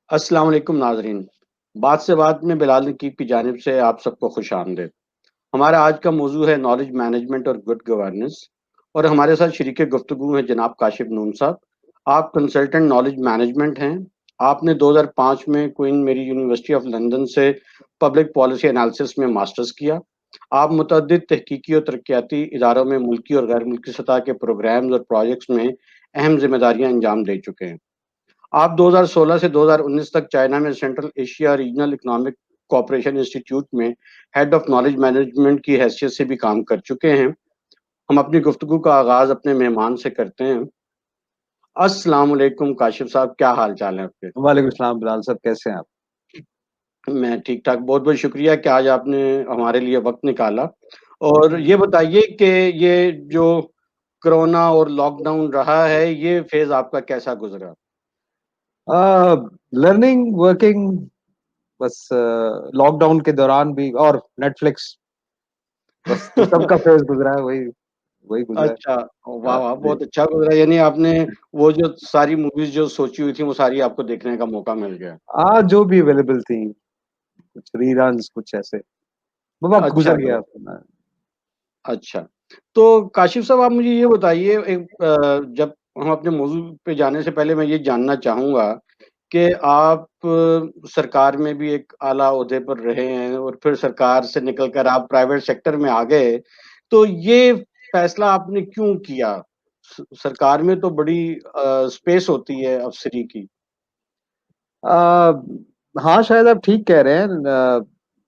अस्सलाम वालेकुम नाज़रीन। बात से बात में बिलाल नकीब की जानिब से आप सबको खुशामदीद। हमारा आज का मौज़ू है नॉलेज मैनेजमेंट और गुड गवर्नेंस और हमारे साथ शरीके गुफ्तगू हैं जनाब काशिफ नून साहब। आप कंसल्टेंट नॉलेज मैनेजमेंट हैं। आपने 2005 में क्वीन मेरी यूनिवर्सिटी ऑफ लंदन से पब्लिक पॉलिसी एनालिसिस में मास्टर्स किया। आप मुतअद्दिद तहकीकी और तरक्याती इदारों में मुल्की और गैर मुल्की सतह के प्रोग्राम्स और प्रोजेक्ट्स में अहम ज़िम्मेदारियाँ अंजाम दे चुके हैं। आप 2016 से 2019 तक चाइना में central Asia regional economic cooperation institute में हेड ऑफ नॉलेज मैनेजमेंट की हैसियत से भी काम कर चुके हैं। हम अपनी गुफ्तगू का आगाज़ अपने मेहमान से करते हैं। अस्सलाम वालेकुम काशिफ साहब, क्या हाल-चाल है आपके? वालेकुम सलाम बिलाल साहब, कैसे हैं आप? मैं ठीक-ठाक, बहुत-बहुत शुक्रिया कि आज आपने हमारे लिए वक़्त निकाला। और ये बताइए कि ये जो कोरोना और लॉकडाउन रहा है, ये फ़ेज़ आपका कैसा गुज़रा? लर्निंग, वर्किंग, बस लॉकडाउन के दौरान भी और नेटफ्लिक्स, बस जो सबका फेस गुजरा है वही वही गुजरा है। अच्छा, वाह, वाह! जी। बहुत अच्छा गुज़रा, यानी आपने वो जो सारी मूवीज़ जो सोची हुई थी, वो सारी आपको देखने का मौका मिल गया। जो भी अवेलेबल थी, कुछ रीरन्स, कुछ ऐसे, वो वक़्त अच्छा, गुज़र गया। अच्छा। तो काशिफ़ साहब, आप मुझे ये बताइए, जब हम अपने मौज़ू पे जाने से पहले मैं ये जानना चाहूँगा कि आप सरकार में भी एक आला ओहदे पर रहे हैं और फिर सरकार से निकल कर आप प्राइवेट सेक्टर में आ गए। तो ये फ़ैसला आपने क्यों किया? सरकार में तो बड़ी स्पेस होती है अफ़सरी की। अ, हाँ, शायद आप ठीक कह रहे हैं।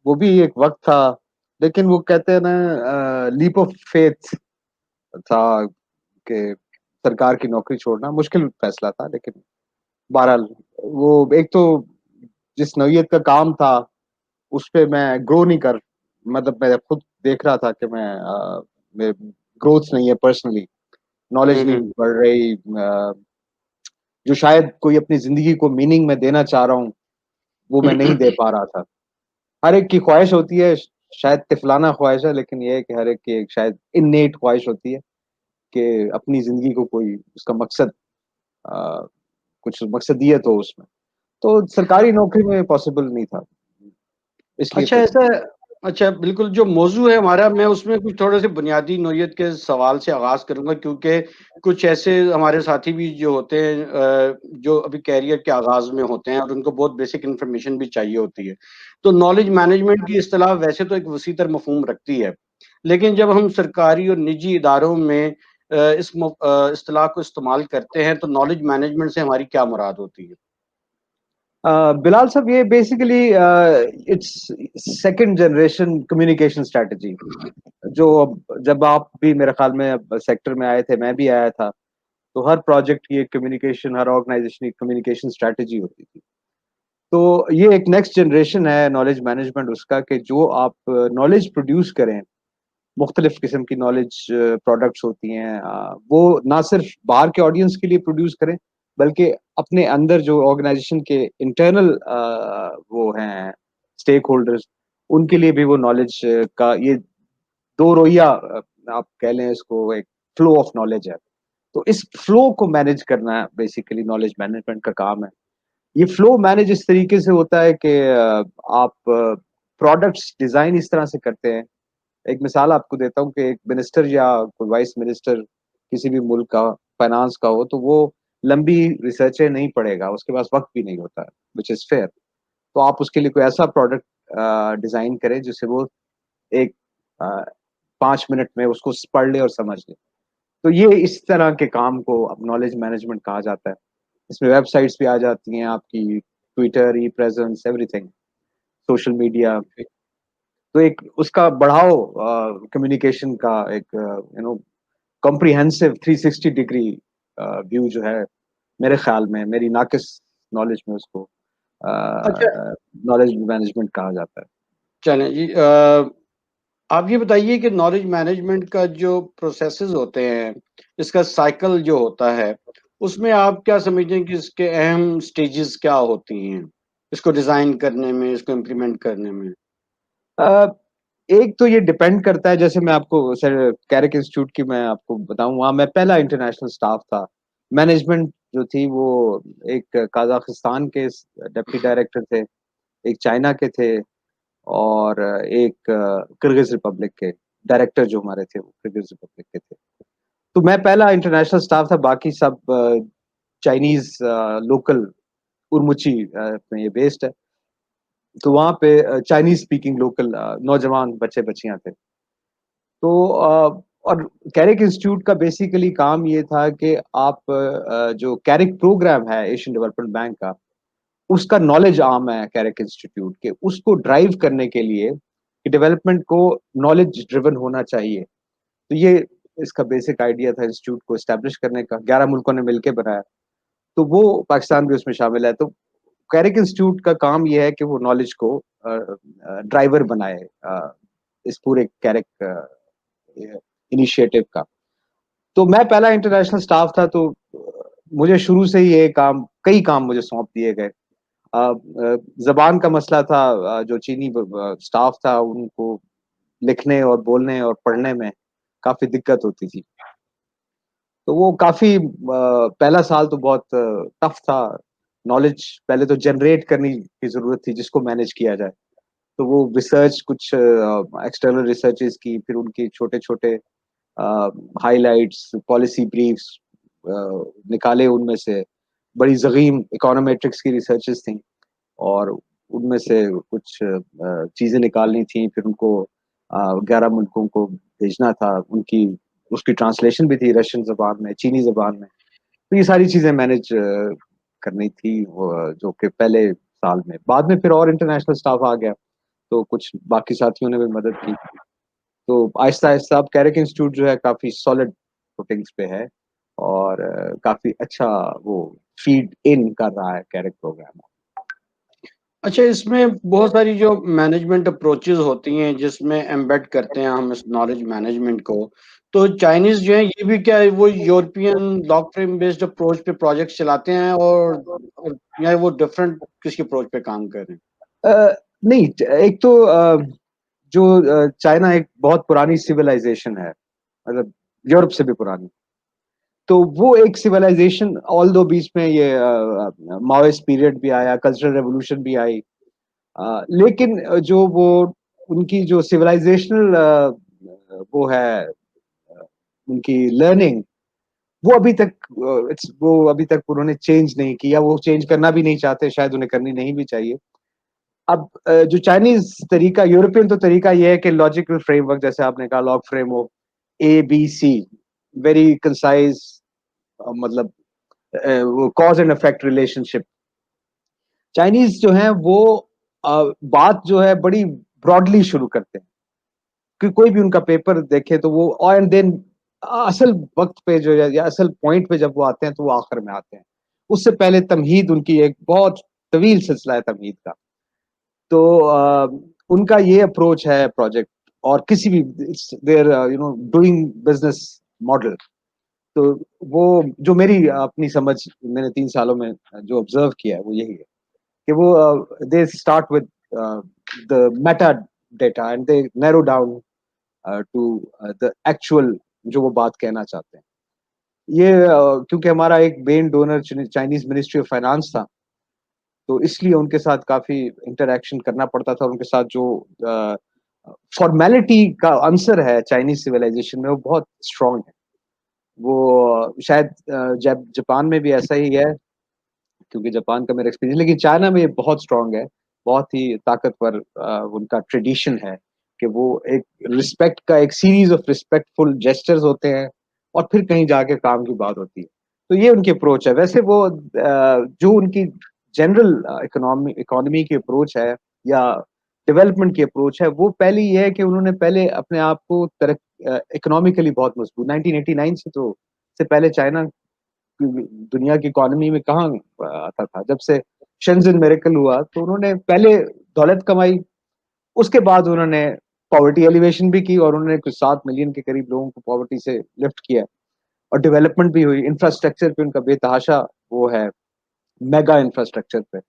वो भी एक वक़्त था, लेकिन वो कहते हैं ना, लीप ऑफ फेथ था कि सरकार की नौकरी छोड़ना मुश्किल फैसला था, लेकिन बहरहाल वो एक तो जिस नौइयत का काम था, उसपे मैं ग्रो नहीं कर मतलब मैं खुद देख रहा था कि मैं ग्रोथ नहीं है पर्सनली, हुँ, नॉलेज नहीं हुँ। बढ़ रही, जो शायद कोई अपनी ज़िंदगी को मीनिंग मैं देना चाह रहा हूँ, वो मैं नहीं दे पा रहा था। हर एक की ख्वाहिश होती है, शायद तिफ़लाना ख्वाहिश है, लेकिन ये है कि हर एक की एक शायद इन्नेट ख्वाहिश होती है कि अपनी ज़िंदगी को कोई उसका मकसद अ, कुछ मकसदियत हो उसमें। तो सरकारी नौकरी में पॉसिबल नहीं था, इसलिए अच्छा, फिर ऐसा है। अच्छा, बिल्कुल जो मौज़ू है हमारा, मैं उसमें कुछ थोड़े-से बुनियादी नौइयत के सवाल से आगाज़ करूँगा, क्योंकि कुछ ऐसे हमारे साथी भी जो होते हैं, जो अभी करियर के आगाज़ में होते हैं और उनको बहुत बेसिक इन्फॉर्मेशन भी चाहिए होती है। तो नॉलेज मैनेजमेंट की इस्तिलाह वैसे तो एक वसीअतर मफ़हूम रखती है, लेकिन जब हम सरकारी और निजी इदारों में इस्तिलाह को इस्तेमाल करते हैं, तो नॉलेज मैनेजमेंट से हमारी क्या मुराद होती है? बिलाल साहब, ये basically it's second generation communication strategy, जो अब जब आप भी मेरे ख्याल में अब सेक्टर में आए थे, मैं भी आया था, तो हर प्रोजेक्ट की एक कम्युनिकेशन, हर ऑर्गेनाइजेशन की कम्युनिकेशन स्ट्रैटेजी होती थी। तो ये एक नेक्स्ट जनरेशन है नॉलेज मैनेजमेंट उसका, कि जो आप नॉलेज प्रोड्यूस करें, मुख्तलिफ किस्म की नॉलेज प्रोडक्ट्स होती हैं, वो ना सिर्फ बाहर के ऑडियंस के लिए प्रोड्यूस करें, बल्कि अपने अंदर जो ऑर्गेनाइजेशन के इंटरनल वो हैं स्टेक होल्डर्स, उनके लिए भी वो नॉलेज का ये दो रोइया, आप कह लें इसको, एक फ्लो ऑफ नॉलेज है। तो इस फ्लो को मैनेज करना बेसिकली नॉलेज मैनेजमेंट का काम है। ये फ्लो मैनेज इस तरीके से होता है कि आप प्रोडक्ट्स डिजाइन इस तरह से करते हैं। एक मिसाल आपको देता हूँ कि एक मिनिस्टर या कोई वाइस मिनिस्टर किसी भी मुल्क का फाइनेंस का हो, तो वो लंबी रिसर्चें नहीं पढ़ेगा, उसके पास वक़्त भी नहीं होता है, व्हिच इज़ फेयर। तो आप उसके लिए कोई ऐसा प्रोडक्ट डिज़ाइन करें जिससे वो एक अ, 5 मिनट में उसको पढ़ ले और समझ ले। तो ये इस तरह के काम को अब नॉलेज मैनेजमेंट कहा जाता है। इसमें वेबसाइट्स भी आ जाती हैं आपकी, ट्विटर, ई-प्रेज़ेंस, एवरीथिंग, सोशल मीडिया। तो एक उसका बढ़ाओ, कम्युनिकेशन का एक कॉम्प्रिहेंसिव 360 डिग्री व्यू जो है, मेरे ख़्याल में, मेरी नाक़िस नॉलेज में उसको अच्छा, नॉलेज मैनेजमेंट कहा जाता है। चलें जी। आप ये बताइए कि नॉलेज मैनेजमेंट का जो प्रोसेसेस होते हैं, इसका साइकिल जो होता है, उसमें आप क्या समझते हैं कि इसके अहम स्टेजेस क्या होती हैं? इसको डिज़ाइन करने में, इसको इम्प्लीमेंट करने में? अ, एक तो ये डिपेंड करता है, जैसे मैं आपको सर कैरिक इंस्टीट्यूट की मैं आपको बताऊँ, वहाँ मैं पहला इंटरनेशनल स्टाफ था। मैनेजमेंट जो थी वो एक कजाकिस्तान के डिप्टी डायरेक्टर थे, एक चाइना के थे और एक किर्गिज़ रिपब्लिक के डायरेक्टर जो हमारे थे वो किर्गिज़ रिपब्लिक के थे। तो मैं पहला इंटरनेशनल स्टाफ था, बाकी सब चाइनीज़ लोकल उरमुची में ये बेस्ड है। तो वहाँ पे चाइनीज़ स्पीकिंग लोकल नौजवान बच्चे-बच्चियाँ थे। तो और कैरिक इंस्टीट्यूट का बेसिकली काम ये था कि आप जो कैरिक प्रोग्राम है एशियन डेवलपमेंट बैंक का, उसका नॉलेज आर्म है कैरिक इंस्टीट्यूट के, उसको ड्राइव करने के लिए कि डेवलपमेंट को नॉलेज ड्रिवन होना चाहिए। तो ये इसका बेसिक आइडिया था इंस्टीट्यूट को एस्टैब्लिश करने का, 11 मुल्कों ने मिलके बनाया। तो वो पाकिस्तान भी उसमें शामिल है। तो कैरिक इंस्टीट्यूट का काम ये है कि वो नॉलेज को ड्राइवर बनाए इस पूरे कैरिक इनिशिएटिव का। तो मैं पहला इंटरनेशनल स्टाफ था, तो मुझे शुरू से ही ये काम कई काम मुझे सौंप दिए गए। ज़बान का मसला था, जो चीनी स्टाफ था उनको लिखने और बोलने और पढ़ने में काफ़ी दिक्कत होती थी। तो वो काफ़ी पहला साल तो बहुत टफ था। नॉलेज पहले तो जनरेट करने की ज़रूरत थी जिसको मैनेज किया जाए। तो वो रिसर्च कुछ एक्सटर्नल रिसर्चेज़ की, फिर उनके छोटे-छोटे हाइलाइट्स, पॉलिसी ब्रीफ्स अ, निकाले उनमें से। बड़ी ज़गीम इकोनोमेट्रिक्स की रिसर्चेज़ थी और उनमें से कुछ चीज़ें निकालनी थी, फिर उनको 11 मुल्कों को भेजना था। उनकी उसकी ट्रांसलेशन भी थी रशियन ज़बान में, चीनी ज़बान में। तो ये सारी चीज़ें मैनेज करनी थी जो कि पहले साल में। बाद में फिर और इंटरनेशनल स्टाफ आ गया, तो कुछ बाकी साथियों ने भी मदद की। तो आहिस्ता-आहिस्ता अब कैरिक इंस्टीट्यूट जो है काफ़ी सॉलिड फुटिंग्स पे है और काफ़ी अच्छा वो फीड इन कर रहा है कैरिक प्रोग्राम। अच्छा, इसमें बहुत सारी जो मैनेजमेंट अप्रोचेज़ होती हैं, जिसमें एम्बेड करते हैं हम इस नॉलेज मैनेजमेंट को। तो चाइनीज़ जो हैं, ये भी क्या है, वो European law frame based approach पे प्रोजेक्ट्स चलाते हैं और या वो डिफरेंट किसी अप्रोच पे काम कर रहे हैं? नहीं, एक तो जो चाइना एक बहुत पुरानी सिविलाइज़ेशन है, मतलब यूरोप से भी पुरानी। तो वो एक सिविलाइज़ेशन ऑल्दो बीच में ये माओइस्ट पीरियड भी आया, कल्चरल रिवॉल्यूशन भी आई। लेकिन जो वो उनकी जो सिविलाइज़ेशनल वो है उनकी लर्निंग, वो अभी तक वो अभी तक उन्होंने चेंज नहीं किया, वो चेंज करना भी नहीं चाहते, शायद उन्हें करनी नहीं भी चाहिए। अब जो चाइनीज़ तरीका, यूरोपियन तो तरीका ये है कि लॉजिकल फ्रेमवर्क, जैसे आपने कहा log framework, ABC, very concise, मतलब वो cause and effect relationship. Chinese जो हैं वो बात जो है बड़ी ब्रॉडली शुरू करते हैं, कि कोई भी उनका पेपर देखे तो वो एंड देन असल वक़्त पे जो है या असल पॉइंट पे जब वो आते हैं तो वो आखिर में आते हैं। उससे पहले तमहीद उनकी एक बहुत तवील सिलसिला है तमहीद का। तो उनका ये अप्रोच है प्रोजेक्ट और किसी भी देयर डूइंग बिज़नेस मॉडल। तो वो जो मेरी अपनी समझ मैंने 3 सालों में जो ऑब्ज़र्व किया है वो यही है कि वो they start with the meta data and they narrow down to the actual जो वो बात कहना चाहते हैं। ये क्योंकि हमारा एक main donor Chinese ministry of finance था, तो इसलिए उनके साथ काफ़ी इंटरैक्शन करना पड़ता था। उनके साथ जो अ, फ़ॉर्मेलिटी का आंसर है चाइनीज़ सिविलाइज़ेशन में वो बहुत स्ट्रॉन्ग है। वो शायद जब जापान में भी ऐसा ही है, क्योंकि जापान का मेरा एक्सपीरियंस, लेकिन चाइना में ये बहुत स्ट्रॉन्ग है, बहुत ही ताकतवर उनका ट्रेडिशन है कि वो एक रिस्पेक्ट का एक सीरीज़ ऑफ रिस्पेक्टफुल जेस्चर्स होते हैं और फिर कहीं जाके काम की बात होती है। तो ये उनकी अप्रोच है। वैसे वो जो उनकी जनरल इकोनॉमी इकोनॉमी की अप्रोच है या डेवलपमेंट की अप्रोच है, वो पहली ये है कि उन्होंने पहले अपने आप को इकोनॉमिकली बहुत मजबूत 1989 से तो से पहले चाइना दुनिया की इकोनॉमी में कहाँ आता था। जब से शेंज़न मिरेकल हुआ तो उन्होंने पहले दौलत कमाई, उसके बाद उन्होंने पॉवर्टी एलिवेशन भी की और उन्होंने कुछ 7 मिलियन के करीब लोगों को पॉवर्टी से लिफ्ट किया और डेवलपमेंट भी हुई। इंफ्रास्ट्रक्चर पे उनका बेतहाशा वो है, मेगा इंफ्रास्ट्रक्चर पे।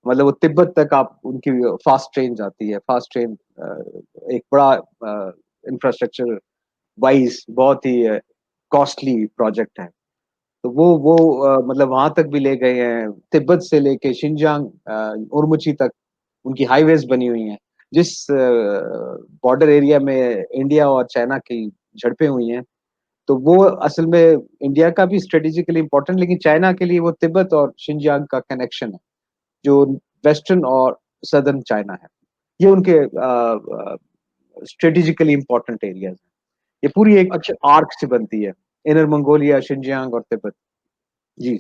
मतलब वो तिब्बत तक आप उनकी फास्ट ट्रेन जाती है। फास्ट ट्रेन एक बड़ा इंफ्रास्ट्रक्चर वाइज़ बहुत ही कॉस्टली प्रोजेक्ट है। तो वो मतलब वहाँ तक भी ले गए हैं, तिब्बत से लेके शिनजांग उरमुची तक उनकी हाईवेज़ बनी हुई हैं। जिस बॉर्डर एरिया में इंडिया और चाइना की झड़पें हुई हैं, तो वो असल में इंडिया का भी स्ट्रेटेजिकली इम्पोर्टेंट, लेकिन चाइना के लिए वो तिब्बत और शिनजांग का कनेक्शन है, जो वेस्टर्न और सदर्न चाइना है। ये उनके स्ट्रेटेजिकली इम्पोर्टेंट एरियाज़ हैं। ये पूरी एक अच्छा, आर्क से बनती है, इनर मंगोलिया, शिनजियांग और तिब्बत। जी,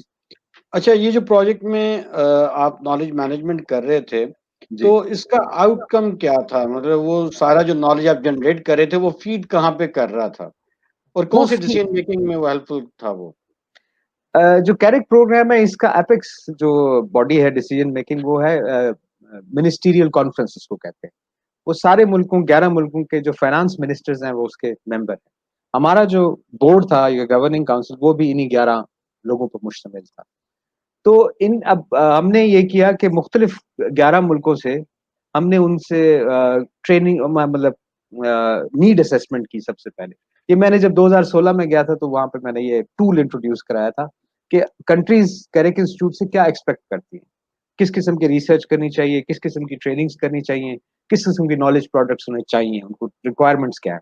अच्छा ये जो प्रोजेक्ट में आप नॉलेज मैनेजमेंट कर रहे थे, जी। तो इसका आउटकम क्या था? मतलब वो सारा जो नॉलेज आप जनरेट कर रहे थे, वो फीड कहाँ पे कर रहा था? और वो कौन-सी फी डिसीजन मेकिंग में वो हेल्पफुल था वो? जो कैरेट प्रोग्राम है, इसका एपेक्स जो बॉडी है डिसीजन मेकिंग, वो है मिनिस्टीरियल कॉन्फ्रेंस उसको कहते हैं। वो सारे मुल्कों 11 मुल्कों के जो फाइनेंस मिनिस्टर्स हैं, वो उसके मेंबर हैं। हमारा जो बोर्ड था, ये गवर्निंग काउंसिल, वो भी इन्हीं 11 लोगों पर मुश्तमिल था। तो हमने ये किया कि मुख्तलिफ 11 मुल्कों से हमने उनसे ट्रेनिंग मतलब नीड असेसमेंट की सबसे पहले। ये मैंने जब 2016 में गया था, तो वहाँ पे मैंने ये टूल इंट्रोड्यूस कराया था कि कंट्रीज़ कैरेक इंस्टीट्यूट से क्या एक्सपेक्ट करती हैं। किस किस्म की रिसर्च करनी चाहिए, किस किस्म की ट्रेनिंग्स करनी चाहिए, किस किस्म की नॉलेज प्रोडक्ट्स उन्हें चाहिए, उनको रिक्वायरमेंट्स क्या हैं।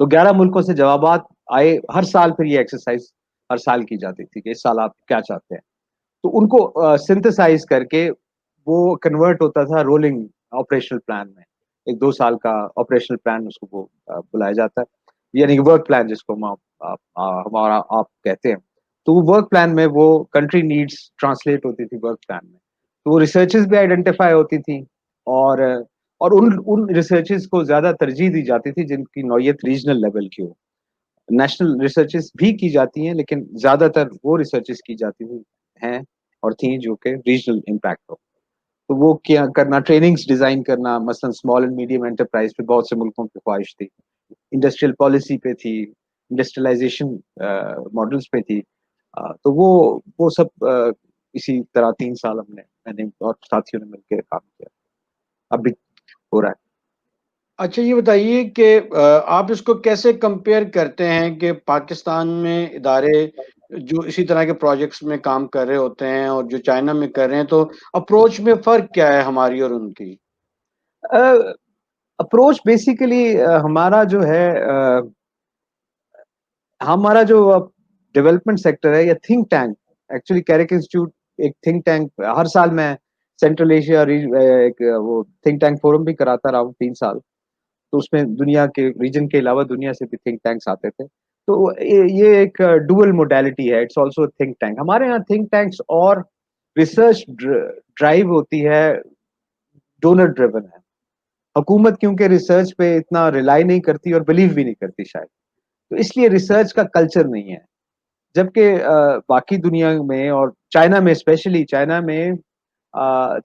तो 11 मुल्कों से जवाबात आए, हर साल फिर ये एक्सरसाइज़ हर साल की जाती थी कि इस साल आप क्या चाहते हैं। तो उनको सिंथेसाइज़ करके वो कन्वर्ट होता था रोलिंग ऑपरेशनल प्लान में। 1-2 साल का ऑपरेशनल प्लान उसको वो बुलाया जाता है। यानी वर्क प्लान जिसको हमारा आप कहते हैं। तो वो वर्क प्लान में वो कंट्री नीड्स ट्रांसलेट होती थी वर्क प्लान में। तो वो रिसर्चेज़ भी आइडेंटिफ़ाई होती थी, और उन उन रिसर्चेज़ को ज़्यादा तरजीह दी जाती थी जिनकी नौइयत रीजनल लेवल की हो। नेशनल रिसर्चेज़ भी की जाती हैं, लेकिन ज़्यादातर वो रिसर्चेज़ की जाती थी हैं और थी जो कि रीजनल इम्पैक्ट हो। तो वो क्या करना, ट्रेनिंग्स डिज़ाइन करना, मसलन स्मॉल एंड मीडियम एंटरप्राइज़ पे बहुत से मुल्कों की ख्वाहिश थी। इंडस्ट्रियल पॉलिसी पे थी, इंडस्ट्रियलाइज़ेशन मॉडल्स पे थी। तो वो सब इसी तरह 3 साल मैंने और साथियों ने मिलके काम किया। अभी हो रहा है। अच्छा ये बताइए कि आप इसको कैसे कंपेयर करते हैं कि पाकिस्तान में इदारे जो इसी तरह के प्रोजेक्ट्स में काम कर रहे होते हैं और जो चाइना में कर रहे हैं, तो अप्रोच में फ़र्क क्या है हमारी और उनकी? अ, अप्रोच बेसिकली हमारा जो है हमारा जो डेवलपमेंट सेक्टर है या think tank, actually Carrick institute एक थिंक टैंक, हर साल मैं सेंट्रल एशिया एक वो थिंक टैंक फोरम भी कराता रहा हूँ 3 साल। तो उसमें दुनिया के रीजन के अलावा दुनिया से भी थिंक टैंक्स आते थे। तो ये एक डुअल मोडालिटी है, इट्स आल्सो थिंक टैंक। हमारे यहाँ थिंक टैंक्स और रिसर्च ड्राइव होती है, डोनर ड्रिवन है। हुकूमत क्योंकि रिसर्च पे इतना रिलाई नहीं करती और बिलीव भी नहीं करती शायद, तो इसलिए रिसर्च का कल्चर नहीं है। जबकि बाकी दुनिया में और चाइना में, स्पेशली चाइना में, अ,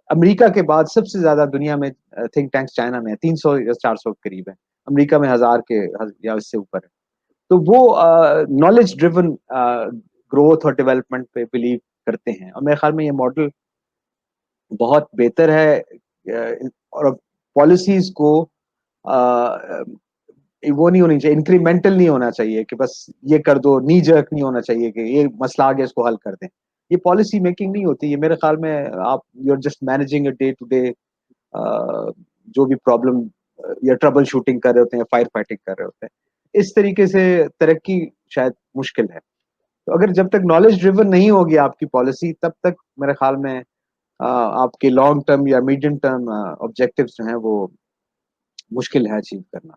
अमेरिका के बाद सबसे ज़्यादा दुनिया में थिंक टैंक्स चाइना में है, 300 या 400 के करीब है। अमेरिका में 1000 के या इससे ऊपर है। तो वो नॉलेज ड्रिवन ग्रोथ और डेवलपमेंट पे बिलीव करते हैं, और मेरे ख्याल में ये मॉडल बहुत बेहतर है। और पॉलिसीज़ को अ, वो नहीं होनी चाहिए, इंक्रीमेंटल नहीं होना चाहिए कि बस ये कर दो, नी जर्क नहीं होना चाहिए कि ये मसला आ गया इसको हल कर दें। ये पॉलिसी मेकिंग नहीं होती है मेरे ख्याल में। आप you are just managing a day to day जो भी प्रॉब्लम या ट्रबल शूटिंग कर रहे होते हैं, फायर फाइटिंग कर रहे होते हैं। इस तरीके से तरक्की शायद मुश्किल है। तो अगर जब तक नॉलेज ड्रिवन नहीं होगी आपकी पॉलिसी, तब तक मेरे ख्याल में आपके लॉन्ग टर्म या मीडियम टर्म ऑब्जेक्टिव्स जो हैं वो मुश्किल है अचीव करना।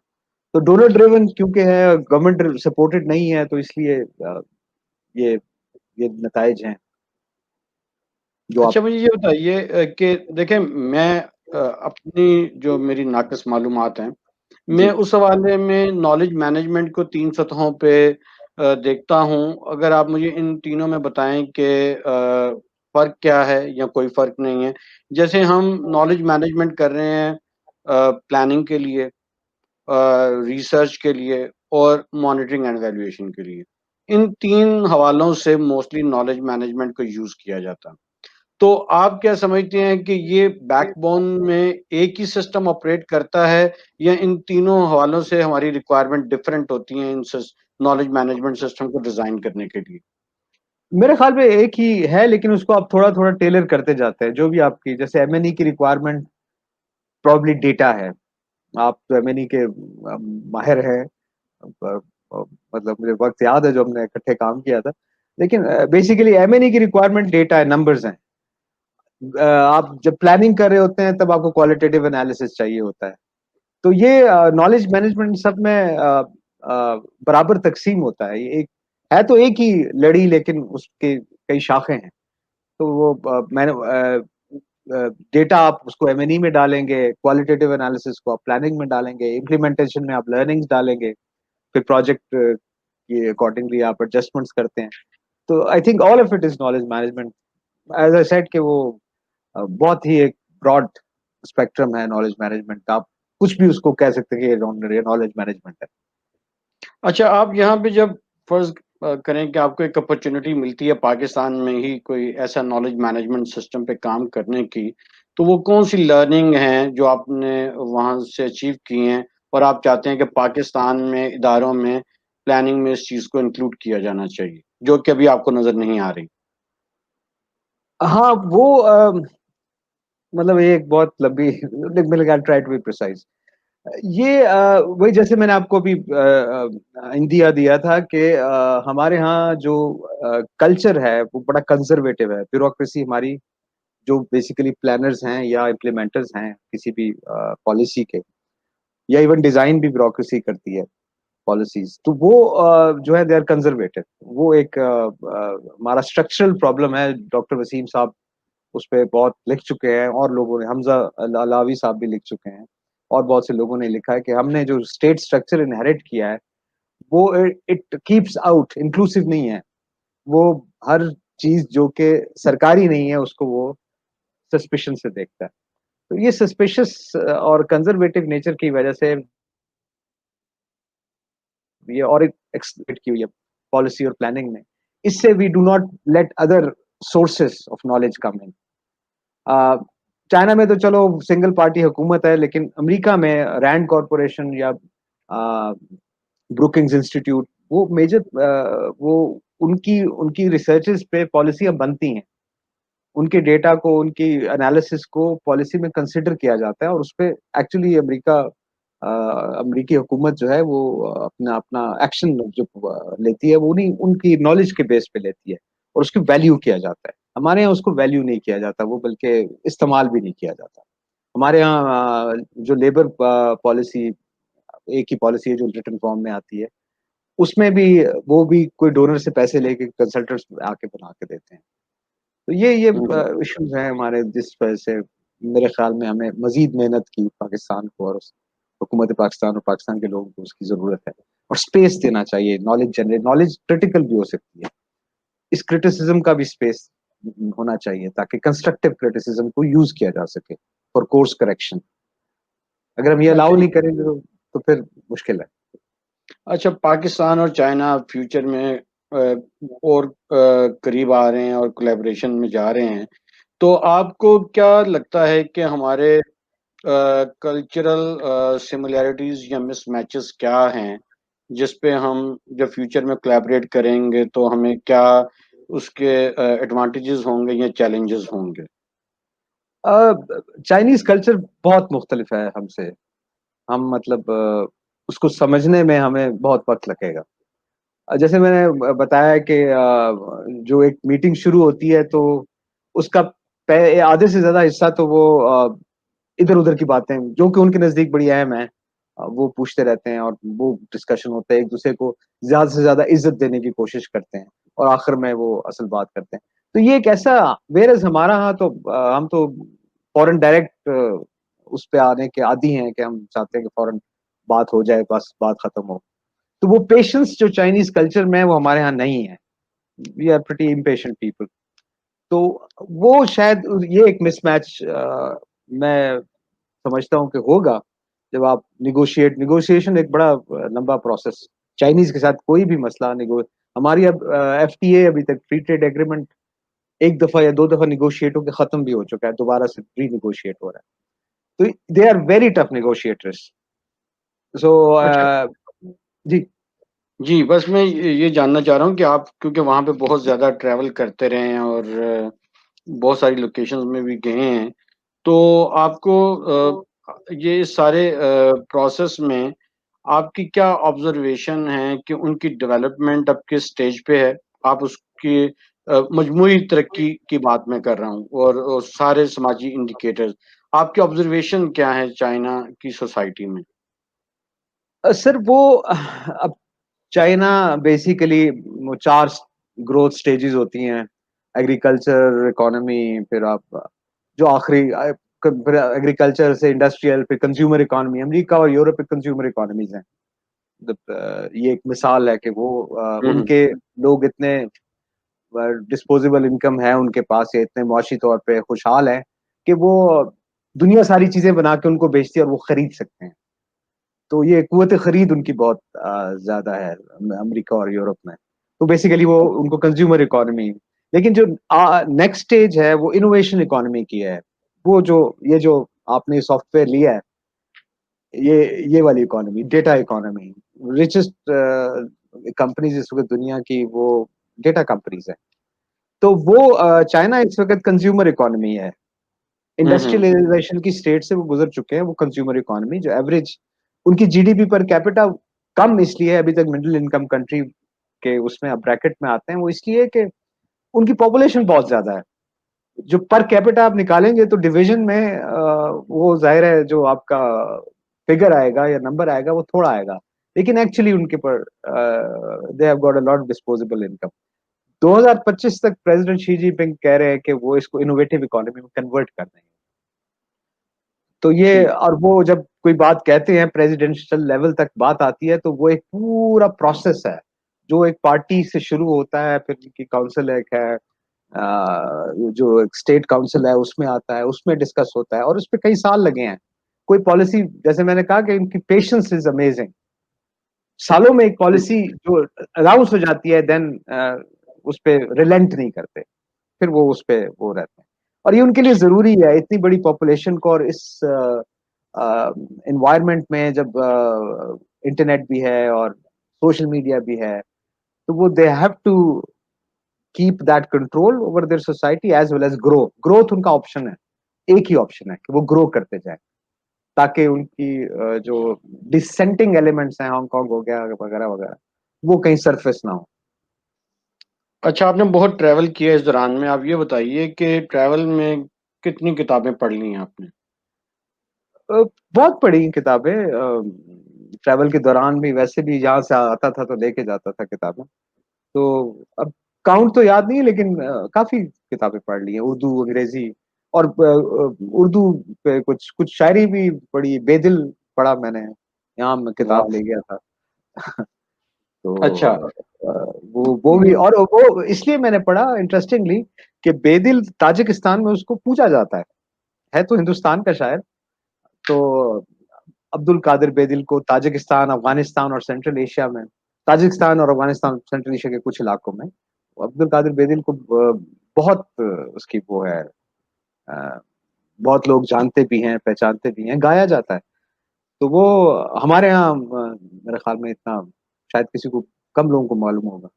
तो डोनर ड्रिवन क्योंकि है, गवर्नमेंट सपोर्टेड नहीं है, तो इसलिए ये ये नताइज हैं जो आप। अच्छा मुझे ये बताइए कि देखें मैं अपनी जो मेरी नाक़िस मालूमात हैं, मैं जी, उस हवाले में नॉलेज मैनेजमेंट को 3 सतहों पे देखता हूँ। अगर आप मुझे इन तीनों में बताएँ कि फ़र्क क्या है या कोई फ़र्क नहीं है? जैसे हम नॉलेज मैनेजमेंट कर रहे हैं प्लानिंग के लिए, रिसर्च के लिए और मॉनिटरिंग एंड इवैल्यूएशन के लिए। इन 3 हवालों से मोस्टली नॉलेज मैनेजमेंट को यूज़ किया जाता है। तो आप क्या समझते हैं कि ये बैकबोन में एक ही सिस्टम ऑपरेट करता है या इन तीनों हवालों से हमारी रिक्वायरमेंट डिफरेंट होती हैं इन नॉलेज मैनेजमेंट सिस्टम को डिजाइन करने के लिए? मेरे ख्याल में एक ही है, लेकिन उसको आप थोड़ा-थोड़ा टेलर करते जाते हैं। जो भी आपकी जैसे एम-एन-ई की रिक्वायरमेंट प्रोबब्ली डेटा है। आप तो एम-एन-ई के माहिर हैं। ब अ, मतलब मुझे वक़्त याद है जब हमने इकट्ठे काम किया था। लेकिन बेसिकली एम-एन-ई की रिक्वायरमेंट डेटा है, नंबर्स हैं। आप जब प्लानिंग कर रहे होते हैं तब आपको क्वालिटेटिव एनालिसिस चाहिए होता है। तो ये नॉलेज मैनेजमेंट सब में बराबर तक़सीम होता है। ये एक है तो एक ही लड़ी, लेकिन उसके कई शाखें हैं। तो वो डेटा आप उसको एम-एन-ई में डालेंगे, क्वालिटेटिव एनालिसिस को आप प्लानिंग में डालेंगे, इम्प्लीमेंटेशन में आप लर्निंग्स डालेंगे, फिर प्रोजेक्ट के अकॉर्डिंगली आप एडजस्टमेंट्स करते हैं। तो I think all of it is knowledge management. As I said कि वो बहुत ही एक ब्रॉड स्पेक्ट्रम है नॉलेज मैनेजमेंट का। आप कुछ भी उसको कह सकते हैं कि ये नॉलेज मैनेजमेंट है। अच्छा, आप यहाँ पे जब फ़र्ज़ करें कि आपको एक अपॉर्च्युनिटी मिलती है पाकिस्तान में ही कोई ऐसा नॉलेज मैनेजमेंट सिस्टम पे काम करने की, तो वो कौन-सी लर्निंग हैं जो आपने वहाँ से अचीव की हैं और आप चाहते हैं कि पाकिस्तान में इदारों में प्लानिंग में इस चीज़ को इंक्लूड किया जाना चाहिए, जो कि अभी आपको नज़र नहीं आ रही? हाँ, वो मतलब ये एक बहुत लंबी I try to be precise. ये वही जैसे मैंने आपको अभी इंदिया दिया था कि हमारे यहाँ जो कल्चर है वो बड़ा कंज़र्वेटिव है। ब्यूरोक्रेसी हमारी जो बेसिकली प्लानर्स हैं या इम्प्लीमेंटर्स हैं किसी भी पॉलिसी के, या इवन डिज़ाइन भी ब्यूरोक्रेसी करती है पॉलिसीज़। तो वो जो है दे आर कंज़र्वेटिव। वो एक हमारा स्ट्रक्चरल प्रॉब्लम है। डॉक्टर वसीम साहब उसपे बहुत लिख चुके हैं, और लोगों ने हमज़ा अलावी साहब भी लिख चुके हैं, और बहुत से लोगों ने लिखा है कि हमने जो स्टेट स्ट्रक्चर इनहेरिट किया है, वो इट कीप्स आउट इंक्लूसिव नहीं है। वो हर चीज़ जो कि सरकारी नहीं है, उसको वो सस्पिशन से देखता है। तो ये सस्पिशियस और कंज़र्वेटिव नेचर की वजह से ये और एक एक्सप्लोइट की हुई है पॉलिसी और प्लानिंग में। इससे we do not let other sources of knowledge come in. Uh, China में तो चलो सिंगल पार्टी हुकूमत है, लेकिन अमेरिका में रैंड कॉर्पोरेशन या ब्रुकिंग्स इंस्टीट्यूट, वो मेजर वो उनकी उनकी रिसर्चेस पे पॉलिसियाँ बनती हैं। उनके डेटा को, उनकी एनालिसिस को पॉलिसी में कंसिडर किया जाता है, और उसपे एक्चुअली अमेरिकी हुकूमत जो है वो अपना अपना एक्शन जो लेती है वो उन्हीं उनकी नॉलेज के बेस पे लेती है, और उसकी वैल्यू किया जाता है। हमारे यहाँ उसको वैल्यू नहीं किया जाता, वो बल्कि इस्तेमाल भी नहीं किया जाता। हमारे यहाँ जो लेबर पॉलिसी, एक ही पॉलिसी है जो रिटन फॉर्म में आती है, उसमें भी वो भी कोई डोनर से पैसे लेके कंसल्टेंट्स आके बना के देते हैं। तो ये हुँ। इश्यूज़ हैं हमारे, जिस वजह से मेरे ख़्याल में हमें मज़ीद मेहनत की पाकिस्तान को, और हुकूमत पाकिस्तान और पाकिस्तान के लोगों को उसकी ज़रूरत है। और स्पेस देना चाहिए, नॉलेज क्रिटिकल भी हो सकती है। इस क्रिटिसिज़्म का भी स्पेस होना चाहिए, ताकि कंस्ट्रक्टिव क्रिटिसिज़्म को यूज़ किया जा सके फॉर कोर्स करेक्शन। अगर हम ये अच्छा अलाउ ये नहीं करेंगे तो फिर मुश्किल है। अच्छा, पाकिस्तान और चाइना फ्यूचर में और करीब आ रहे हैं और कोलैबोरेशन में जा रहे हैं। तो आपको क्या लगता है कि हमारे कल्चरल सिमिलैरिटीज़ या मिसमैचेस क्या हैं, जिस पे हम जब फ्यूचर में कोलैबोरेट करेंगे तो हमें क्या उसके एडवांटेजेस होंगे या चैलेंजेस होंगे? चाइनीज़ कल्चर बहुत मुख्तलिफ है हमसे। हम मतलब उसको समझने में हमें बहुत वक़्त लगेगा। जैसे मैंने बताया कि जो एक मीटिंग शुरू होती है तो उसका आधे से ज़्यादा हिस्सा तो वो इधर-उधर की बातें जो कि उनके नज़दीक बड़ी अहम है, वो पूछते रहते हैं, और वो डिस्कशन होता है, एक-दूसरे को ज़्यादा से ज़्यादा इज़्ज़त देने की कोशिश करते हैं, और आखिर में वो असल बात करते हैं। तो ये एक ऐसा, व्हेयरएज़ हमारा यहाँ तो हम तो फ़ौरन डायरेक्ट उस पे आने के आदी हैं कि हम चाहते हैं कि फ़ौरन बात हो जाए, बस बात खत्म हो। तो वो पेशेंस जो चाइनीज़ कल्चर में है वो हमारे यहाँ नहीं है। We are pretty impatient people. तो वो शायद ये एक मिसमैच मैं समझता हूँ कि होगा, जब आप नेगोशिएशन एक बड़ा लंबा प्रोसेस, चाइनीज़ के साथ कोई भी मसला हमारी अब एफटीए अभी तक फ्री ट्रेड एग्रीमेंट 1 दफ़ा या 2 दफ़ा नेगोशिएट होके खत्म भी हो चुका है, दोबारा से रीनेगोशिएट हो रहा है। तो they are very tough negotiators. So अच्छा जी। जी, बस मैं ये जानना चाह रहा हूँ कि आप क्योंकि वहाँ पे बहुत ज़्यादा ट्रैवल करते रहे हैं और बहुत सारी लोकेशंस में भी गए हैं, तो आपको ये सारे प्रोसेस में आपकी क्या ऑब्ज़र्वेशन है कि उनकी डेवलपमेंट अब किस स्टेज पे है? आप उसकी मजमूई तरक्की की बात मैं कर रहा हूँ और सारे समाजी इंडिकेटर्स, आपके ऑब्ज़र्वेशन क्या है चाइना की सोसाइटी में? सर वो अब चाइना बेसिकली वो 4 ग्रोथ स्टेजेस होती हैं, एग्रीकल्चर, इकोनॉमी, फिर आप जो आखिरी फिर एग्रीकल्चर से इंडस्ट्रियल, फिर कंज्यूमर इकोनॉमी। अमेरिका और यूरोप एक कंज्यूमर इकोनॉमीज़ हैं। मतलब ये एक मिसाल है कि वो हुँ, हुँ। उनके लोग इतने डिस्पोजेबल इनकम है उनके पास, या इतने मुआशी तौर पे खुशहाल हैं कि वो दुनिया सारी चीज़ें बना के उनको बेचती है और वो खरीद सकते हैं। तो ये कुव्वत खरीद उनकी बहुत ज़्यादा है अमेरिका और यूरोप में। तो बेसिकली वो उनको कंज्यूमर इकोनॉमी, लेकिन जो नेक्स्ट स्टेज है वो इनोवेशन इकोनॉमी की है। वो जो ये जो आपने सॉफ्टवेयर लिया है, ये वाली economy, data economy, richest companies इस वक़्त दुनिया की वो डेटा कंपनीज़ हैं। तो वो चाइना इस वक़्त कंज्यूमर इकोनॉमी है। हुँ, हुँ। इंडस्ट्रियलाइज़ेशन की स्टेट से वो गुज़र चुके हैं, वो कंज्यूमर इकोनॉमी जो एवरेज उनकी जीडीपी पर कैपिटा कम इसलिए है अभी तक मिडल इनकम कंट्री के उसमें अब ब्रैकेट में आते हैं, वो इसलिए कि उनकी पॉपुलेशन बहुत ज़्यादा है। जो पर कैपिटा आप निकालेंगे तो डिवीज़न में वो ज़ाहिर है जो आपका फिगर आएगा या नंबर आएगा वो थोड़ा आएगा। लेकिन एक्चुअली उनके पर they have got a lot of disposable income. 2025 तक प्रेज़िडेंट शी जिनपिंग कह रहे हैं कि वो इसको इनोवेटिव इकोनॉमी में कन्वर्ट कर देंगे। तो ये ठीक। और वो जब कोई बात कहते हैं प्रेसिडेंशियल लेवल तक बात आती है तो वो एक पूरा प्रोसेस है, जो एक पार्टी से शुरू होता है, फिर उनकी काउंसिल एक है, जो एक स्टेट काउंसिल है उसमें आता है, उसमें डिस्कस होता है और उसपे कई साल लगे हैं। कोई पॉलिसी जैसे मैंने कहा कि इनकी पेशेंस इज़ अमेजिंग। सालों में एक ठीक। पॉलिसी जो अनाउंस हो जाती है देन उसपे रिलेंट नहीं करते। फिर वो उसपे वो रहते हैं। और ये उनके लिए ज़रूरी है, इतनी बड़ी पॉपुलेशन को और इस एनवायरनमेंट में जब इंटरनेट भी है और सोशल मीडिया भी है, तो वो they have to keep that control over their society as well as grow. Growth उनका ऑप्शन है, एक ही ऑप्शन है कि वो ग्रो करते जाएँ, ताकि उनकी जो डिसेंटिंग एलिमेंट्स हैं, हांगकांग हो गया वगैरह-वगैरह, वो कहीं सरफेस ना हो। अच्छा, आपने बहुत ट्रैवल किया इस दौरान में, आप ये बताइए कि ट्रैवल में कितनी किताबें पढ़ ली हैं आपने? बहुत पढ़ी किताबें ट्रैवल के दौरान भी, वैसे भी यहाँ से आता था तो लेके जाता था किताबें। तो अब काउंट तो याद नहीं है लेकिन काफ़ी किताबें पढ़ ली हैं, उर्दू, अंग्रेज़ी और उर्दू पे कुछ कुछ शायरी भी पढ़ी, बेदिल पढ़ा मैंने, यहाँ मैं किताब वाह! ले गया था। अच्छा। तो वो भी और वो इसलिए मैंने पढ़ा इंटरेस्टिंगली कि बेदिल ताजिकिस्तान में उसको पूजा जाता है तो हिंदुस्तान का शायर। तो अब्दुल कादिर बेदिल को ताजिकिस्तान, अफ़गानिस्तान और सेंट्रल एशिया में, ताजिकिस्तान और अफ़गानिस्तान, सेंट्रल एशिया के कुछ इलाकों में अब्दुल कादिर बेदिल को बहुत उसकी वो है, अ, बहुत लोग जानते भी हैं, पहचानते भी हैं, गाया जाता है। तो वो हमारे यहाँ मेरे ख़्याल में इतना शायद किसी को कम लोगों को मालूम होगा।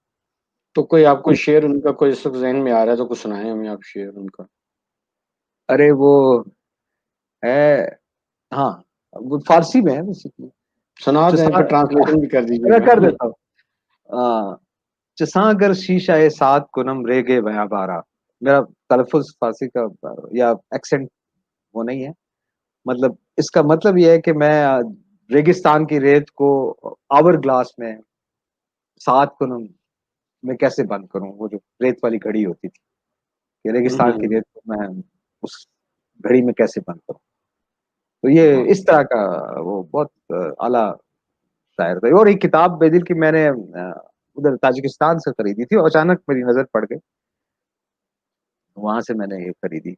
तो कोई आपको शेर उनका कोई इस वक़्त ज़हन में आ रहा है तो कुछ सुनाएँ हमें आप शेर उनका। अरे वो है, हाँ, वो फ़ारसी में है बेसिकली। सुना दें चसा फिर ट्रांसलेशन भी कर मैं कर दीजिएगा। देता हूँ। चसागर शीशाए सात कुनम रेगे बयाबारा। मेरा तलफ़्फ़ुज़ फ़ारसी का या एक्सेंट वो नहीं है। मतलब इसका मतलब ये है कि मैं रेगिस्तान की रेत को आवर ग्लास में 7 कुनम में कैसे बंद करूँ? वो जो रेत वाली घड़ी होती थी, कि हुँ, रेगिस्तान की हुँ। रेत को मैं उस घड़ी में कैसे बंद करूँ? तो ये वाह! इस तरह का वो बहुत आला शायर था और एक किताब बेदिल की मैंने उधर ताजिकिस्तान से खरीदी थी और अचानक मेरी नज़र पड़ गई। वहाँ से मैंने ये खरीदी।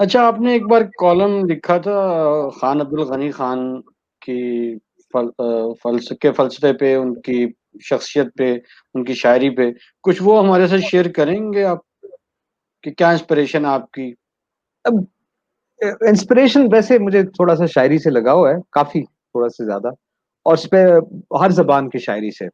अच्छा, आपने एक बार कॉलम लिखा था खान अब्दुल गनी खान की फ़लसफ़े पे, उनकी शख्सियत पे, उनकी शायरी पे। कुछ वो हमारे साथ शेयर करेंगे आप कि क्या इंस्पिरेशन है आपकी? अब इंस्पिरेशन वैसे मुझे थोड़ा-सा शायरी से लगाव है, काफ़ी थोड़ा-सा ज़्यादा और उसपे हर ज़बान की शायरी से।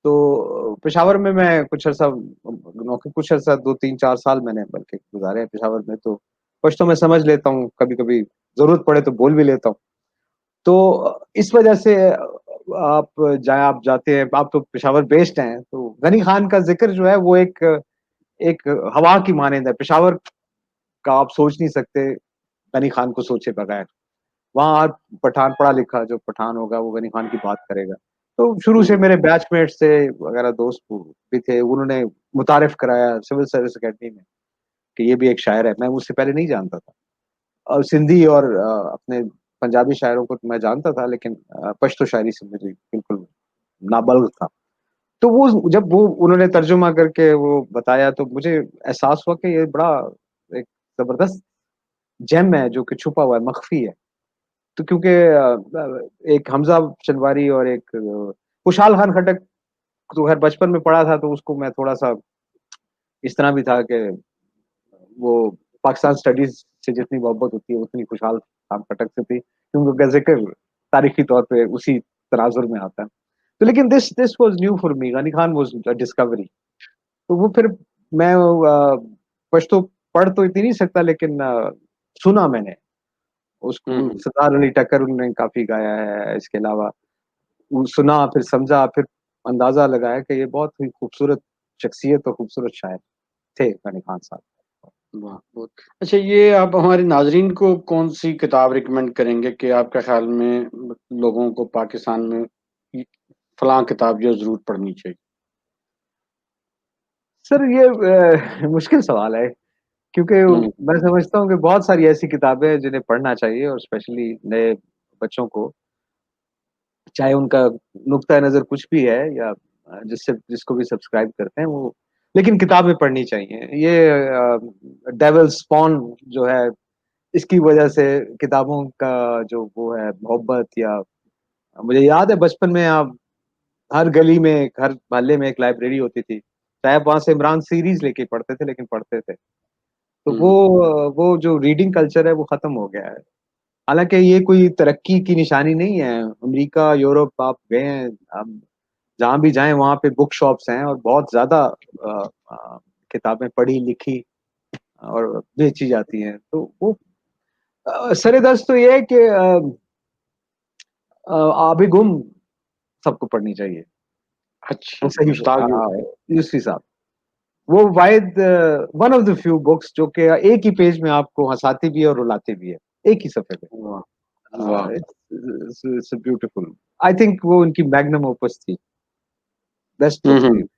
तो पेशावर में मैं कुछ अर्सा 2-3-4 साल मैंने बल्कि गुज़ारे हैं पेशावर में, तो पश्तो मैं समझ लेता हूँ, कभी-कभी ज़रूरत पड़े तो बोल भी लेता हूँ। तो इस वजह से आप जाते हैं, आप तो पेशावर बेस्ड हैं, तो गनी खान का ज़िक्र जो है वो एक एक हवा की मानंद है। पेशावर का आप सोच नहीं सकते गनी खान को सोचे बगैर। वहाँ आप पठान पढ़ा लिखा जो पठान होगा वो गनी खान की बात करेगा। तो शुरू से हुँ, मेरे बैचमेट्स थे वगैरह दोस्त भी थे, उन्होंने मुतारिफ कराया सिविल सर्विस अकेडमी में कि ये भी एक शायर है। मैं उससे पहले नहीं जानता था। और सिंधी और अपने पंजाबी शायरों को तो मैं जानता था, लेकिन पश्तो शायरी से मुझे बिल्कुल नाबल्ग था। तो वो जब वो उन्होंने तर्जुमा करके वो बताया तो मुझे एहसास हुआ कि ये बड़ा एक ज़बरदस्त जेम है जो कि छुपा हुआ है, मख़फ़ी है। तो क्योंकि एक हमज़ा चंदवारी और एक खुशहाल खान खट्टक तो ख़ैर बचपन में पढ़ा था, तो उसको मैं थोड़ा-सा इस तरह भी था कि वो पाकिस्तान स्टडीज़ से जितनी मोहब्बत होती है, उतनी खुशहाल खान खट्टक से थी, क्योंकि उनका ज़िक्र तारीख़ी तौर पे उसी तनाज़ुर में आता है। तो लेकिन this this was new for me, Ghani Khan was a discovery. तो वो फिर मैं पश्तो पढ़ तो इतनी नहीं सकता, लेकिन सुना मैंने। हुँ, उसको हुँ। सरदार अली टक्कर उन्होंने काफ़ी गाया है, इसके अलावा सुना, फिर समझा, फिर अंदाज़ा लगाया कि ये बहुत ही खूबसूरत शख्सियत और खूबसूरत शायर थे गनी खान साहब। वाह! बहुत अच्छा, ये आप हमारे नाज़रीन को कौन-सी किताब रिकमेंड करेंगे कि आपके ख़्याल में लोगों को पाकिस्तान में इ फलाँ किताब जो ज़रूर पढ़नी चाहिए? सर ये मुश्किल सवाल है, क्योंकि हुँ, मैं समझता हूँ कि बहुत सारी ऐसी किताबें हैं जिन्हें पढ़ना चाहिए और स्पेशली नए बच्चों को, चाहे उनका नुक्ता नज़र कुछ भी है या जिससे जिसको भी सब्सक्राइब करते हैं वो, लेकिन किताबें पढ़नी चाहिए। ये डेविल्स स्पॉन जो है, इसकी वजह से किताबों का जो वो है मोहब्बत, या मुझे याद है बचपन में आप हर गली में, हर मोहल्ले में एक लाइब्रेरी होती थी। चाहे आप वहाँ से इमरान सीरीज़ लेके पढ़ते थे, लेकिन पढ़ते थे। तो हुँ, वो जो रीडिंग कल्चर है वो खत्म हो गया है। हालाँकि ये कोई तरक्की की निशानी नहीं है। अमेरिका, यूरोप आप गए हैं, अब जहाँ भी जाएँ वहाँ पे बुक शॉप्स हैं और बहुत ज़्यादा किताबें पढ़ी-लिखी और बेची जाती हैं। तो वो सरेदर्ज तो ये है कि आब-ए-गुम सबको पढ़नी चाहिए। वो अच्छा, सही मुश्ताक यूसुफ। यूसुफ़ी साहब। वो वाहिद one of the few books जो कि एक ही पेज में आपको हँसाती भी है और रुलाती भी है, एक ही सफ़े पे। वाह! वाह! It's beautiful. आई थिंक वो उनकी मैग्नम ओपस थी, बेस्ट हुँ, बुक थी। हुँ।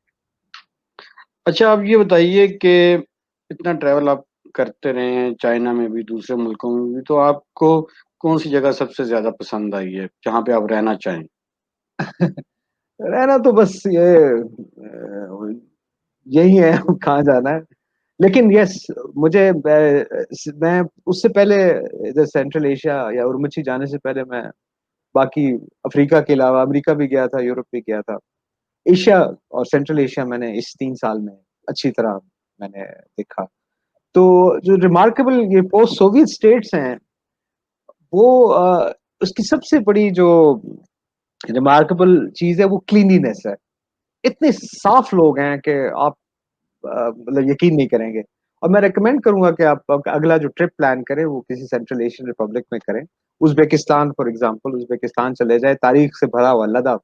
अच्छा, आप ये बताइए कि इतना ट्रैवल आप करते रहे हैं, चाइना में भी, दूसरे मुल्कों में भी, तो आपको कौन-सी जगह सबसे ज़्यादा पसंद आई है, जहाँ पे आप रहना चाहें? रहना तो बस ये यही है कहाँ जाना है। लेकिन यस, मुझे मैं उससे पहले इधर सेंट्रल एशिया या उर्मुची जाने से पहले मैं बाकी अफ्रीका के अलावा अमेरिका भी गया था, यूरोप भी गया था। एशिया और सेंट्रल एशिया मैंने इस 3 साल में अच्छी तरह मैंने देखा। तो जो रिमार्केबल ये पोस्ट सोवियत स्टेट्स हैं, वो उसकी सबसे बड़ी जो रिमार्केबल चीज़ है वो क्लीनलीनेस है। इतने साफ लोग हैं कि आप मतलब यकीन नहीं करेंगे। और मैं रिकमेंड करूँगा कि आप अगला जो ट्रिप प्लान करें वो किसी सेंट्रल एशियन रिपब्लिक में करें। उज़्बेकिस्तान फॉर एग्ज़ाम्पल, उज़्बेकिस्तान चले जाएँ, तारीख से भरा हुआ लद्दाख।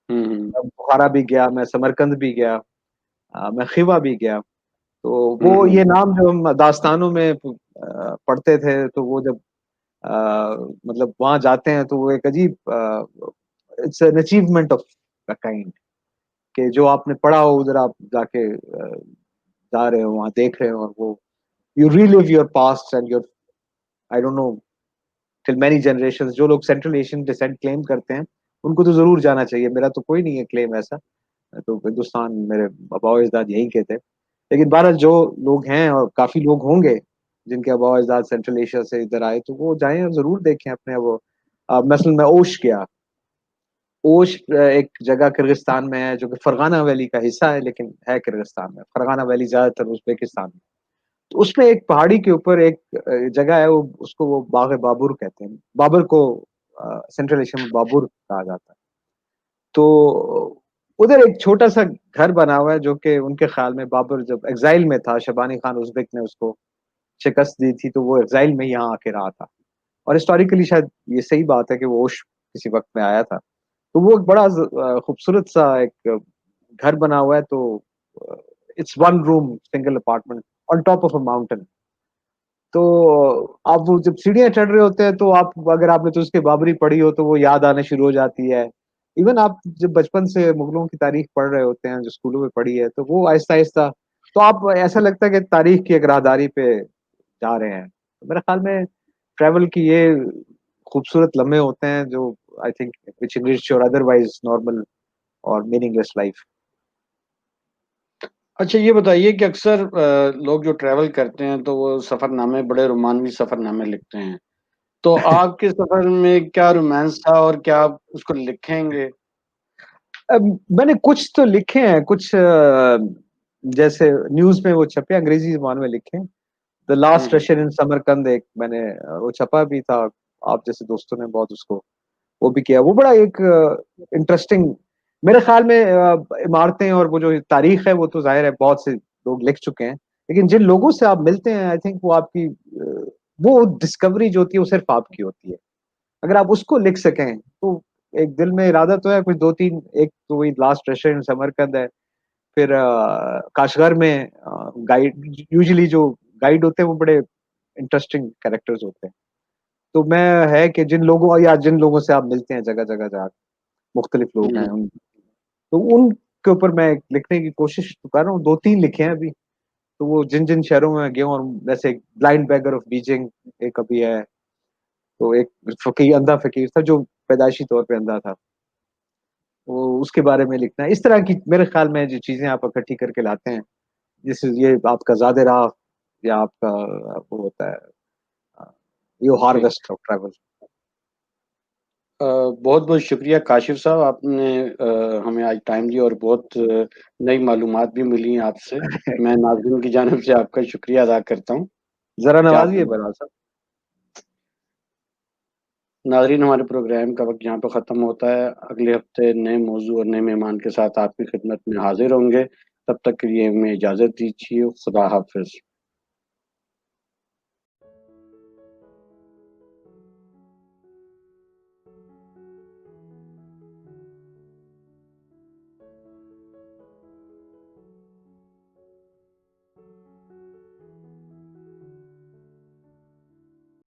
हुँ, हुँ। बुखारा भी गया, मैं समरकंद भी गया, मैं खिवा भी गया। तो हुँ, वो हुँ। ये नाम जो हम दास्तानों में पढ़ते थे, तो वो जब मतलब वहाँ जाते हैं तो वो एक अजीब it's an achievement of a kind, कि जो आपने पढ़ा हो उधर आप जाके जा रहे हो, वहाँ देख रहे हो, और वो you relive your past and your I don't know till many generations. जो लोग सेंट्रल एशियन डिसेंट क्लेम करते हैं, उनको तो ज़रूर जाना चाहिए। मेरा तो कोई नहीं है क्लेम ऐसा। तो हिंदुस्तान मेरे आबा-ओ-अजदाद यहीं के थे। लेकिन बहरहाल जो लोग हैं और काफ़ी लोग होंगे, जिनके आबा-ओ-अजदाद सेंट्रल एशिया से इधर आए, तो वो जाएँ और ज़रूर देखें अपने वो मसलन मैं ओश गया। ओश एक जगह किर्गिस्तान में है जो कि फरगाना वैली का हिस्सा है, लेकिन है किर्गिस्तान में। फरगाना वैली ज़्यादातर उज़्बेकिस्तान में। तो उसमें एक पहाड़ी के ऊपर एक जगह है, वो उसको वो बाग-ए-बाबुर कहते हैं। बाबर को सेंट्रल एशिया में बाबुर कहा जाता है। तो उधर एक छोटा-सा घर बना हुआ है जो कि उनके ख़्याल में बाबर जब एक्साइल में था, शबानी खान उज़्बेक ने उसको शिकस्त दी थी, तो वो एक्साइल में यहाँ आके रहा था। और हिस्टोरिकली शायद ये सही बात है कि वो ओश किसी वक़्त में आया था। तो वो एक बड़ा खूबसूरत सा एक घर बना हुआ है, तो uh, it's one room single apartment on top of a mountain. तो आप वो जब सीढ़ियाँ चढ़ रहे होते हैं, तो आप अगर आपने तो उसकी बाबरी पढ़ी हो, तो वो याद आना शुरू हो जाती है। इवन आप जब बचपन से मुगलों की तारीख पढ़ रहे होते हैं, जो स्कूलों में पढ़ी है, तो वो आहिस्ता-आहिस्ता तो आप ऐसा लगता है कि तारीख की एक राहदारी पे जा रहे हैं। तो मेरे ख़्याल में ट्रैवल की ये खूबसूरत लम्हे होते हैं, जो I think which enrich your otherwise normal और मीनिंगलेस लाइफ़। अच्छा ये बताइए कि अक्सर लोग जो ट्रैवल करते हैं तो वो सफ़रनामे बड़े रोमानवी सफ़रनामे लिखते हैं। तो आपके सफ़र में क्या रोमांस था और क्या आप उसको लिखेंगे? मैंने कुछ तो लिखे हैं, कुछ जैसे न्यूज़ में वो छपे अंग्रेज़ी ज़ुबान में लिखे हैं। द हुँ, लास्ट हुँ। रशियन इन समरकंद एक मैंने वो छपा भी था। आप जैसे दोस्तों ने बहुत उसको वो भी किया। वो बड़ा एक इंटरेस्टिंग मेरे ख़्याल में इमारतें और वो जो तारीख़ है वो तो ज़ाहिर है बहुत से लोग लिख चुके हैं। लेकिन जिन लोगों से आप मिलते हैं आई थिंक वो आपकी वो डिस्कवरी जो होती है वो सिर्फ़ आपकी होती है। अगर आप उसको लिख सकें तो एक दिल में इरादा तो है कुछ 2-3 एक तो वही लास्ट रशियन इन समरकंद है। फिर काशगर में गाइड यूजुअली जो गाइड होते हैं वो बड़े इंटरेस्टिंग कैरेक्टर्स होते हैं। तो मैं है कि जिन लोगों से आप मिलते हैं जगह-जगह जाके, मुख्तलिफ लोग हैं हुँ। तो उनके ऊपर मैं लिखने की कोशिश तो कर रहा हूँ, 2-3 लिखे हैं अभी। तो वो जिन-जिन शहरों में मैं गया हूँ और जैसे ब्लाइंड बेगर ऑफ बीजिंग एक अभी है, तो एक अंधा फ़कीर था जो पैदाइशी तौर पे अंधा था। वो उसके बारे में लिखना है। इस तरह की मेरे ख़्याल में जो चीज़ें आप इकट्ठी करके लाते हैं, जैसे ये आपका ज़ाद-ए-राह या आपका वो होता है अ, यो जी। Harvest of travel. बहुत-बहुत शुक्रिया काशिफ़ साहब आपने हमें आज टाइम दिया और बहुत नई मालूमात भी मिली आपसे। मैं नाज़रीन की जानिब से आपका शुक्रिया अदा करता हूँ ज़रा कि आप नवाज़िए बलवाल साहब। नाज़रीन हमारे प्रोग्राम का वक़्त यहाँ पे ख़त्म होता है। अगले हफ़्ते नए मौज़ू और नए मेहमान के साथ आपकी ख़िदमत में हाज़िर होंगे। तब तक के लिए हमें इजाज़त दीजिए। खुदा हाफ़िज़।